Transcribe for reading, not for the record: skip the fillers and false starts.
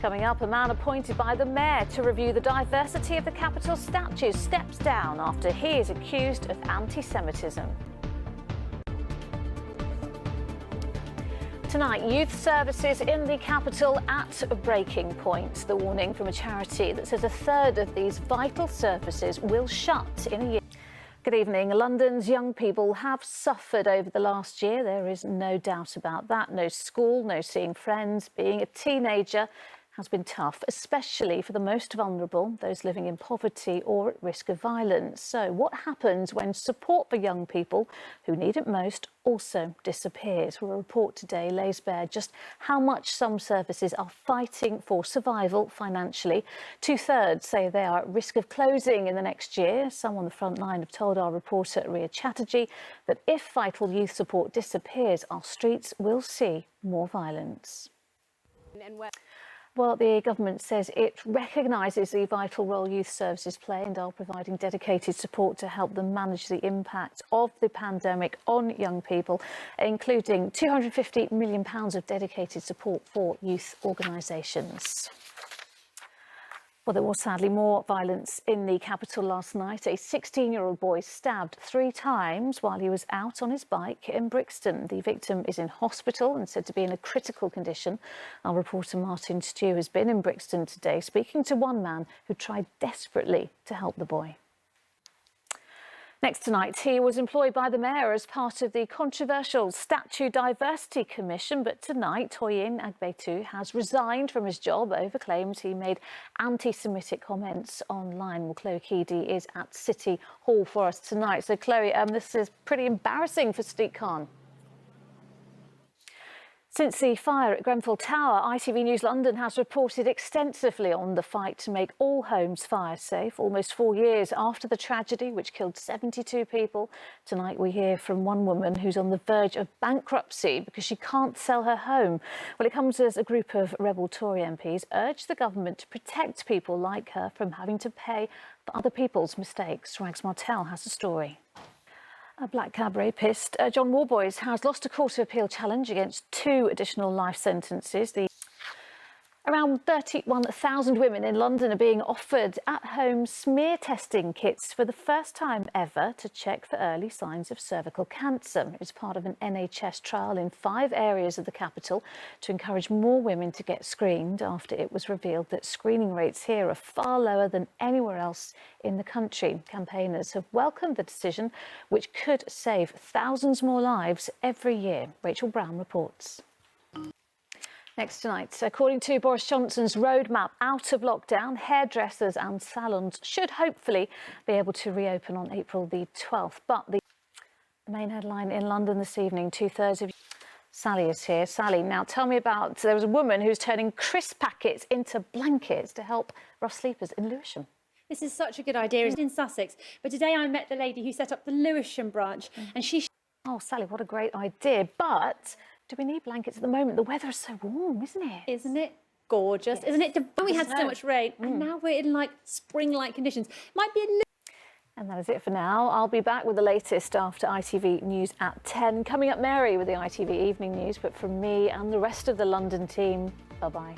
Coming up, a man appointed by the mayor to review the diversity of the capital statues steps down after he is accused of anti-Semitism. Tonight, youth services in the capital at a breaking point. The warning from a charity that says a third of these vital services will shut in a year. Good evening. London's young people have suffered over the last year. There is no doubt about that. No school, no seeing friends. Being a teenager has been tough, especially for the most vulnerable, those living in poverty or at risk of violence. So what happens when support for young people who need it most also disappears? Well, a report today lays bare just how much some services are fighting for survival financially. Two-thirds say they are at risk of closing in the next year. Some on the front line have told our reporter Ria Chatterjee that if vital youth support disappears, our streets will see more violence. Well, the government says it recognises the vital role youth services play and are providing dedicated support to help them manage the impact of the pandemic on young people, including £250 million of dedicated support for youth organisations. Well, there was sadly more violence in the capital last night. A 16-year-old boy stabbed 3 times while he was out on his bike in Brixton. The victim is in hospital and said to be in a critical condition. Our reporter Martin Stew has been in Brixton today, speaking to one man who tried desperately to help the boy. Next tonight, he was employed by the mayor as part of the controversial Statue Diversity Commission, but tonight Toyin Agbetu has resigned from his job over claims he made anti-Semitic comments online. Well, Chloe Keedy is at City Hall for us tonight. So, Chloe, this is pretty embarrassing for Sadiq Khan. Since the fire at Grenfell Tower, ITV News London has reported extensively on the fight to make all homes fire safe. Almost 4 years after the tragedy, which killed 72 people, tonight we hear from one woman who's on the verge of bankruptcy because she can't sell her home. Well, it comes as a group of rebel Tory MPs urge the government to protect people like her from having to pay for other people's mistakes. Rags Martell has a story. A black cab rapist, John Warboys, has lost a Court of Appeal challenge against 2 additional life sentences. Around 31,000 women in London are being offered at-home smear testing kits for the first time ever to check for early signs of cervical cancer. It's part of an NHS trial in 5 areas of the capital to encourage more women to get screened after it was revealed that screening rates here are far lower than anywhere else in the country. Campaigners have welcomed the decision, which could save thousands more lives every year. Rachel Brown reports. Next tonight, according to Boris Johnson's roadmap out of lockdown, hairdressers and salons should hopefully be able to reopen on April the 12th. But the main headline in London this evening, 2/3 of... Sally is here. Sally, now tell me about... There was a woman who's turning crisp packets into blankets to help rough sleepers in Lewisham. This is such a good idea. It's in Sussex. But today I met the lady who set up the Lewisham branch and she... Oh, Sally, what a great idea. But... do we need blankets at the moment? The weather is so warm, isn't it? Isn't it gorgeous? Yes. Isn't it? We had so much rain and now we're in like spring-like conditions. Might be a little... And that is it for now. I'll be back with the latest after ITV News at 10. Coming up, Mary with the ITV Evening News. But from me and the rest of the London team, bye-bye.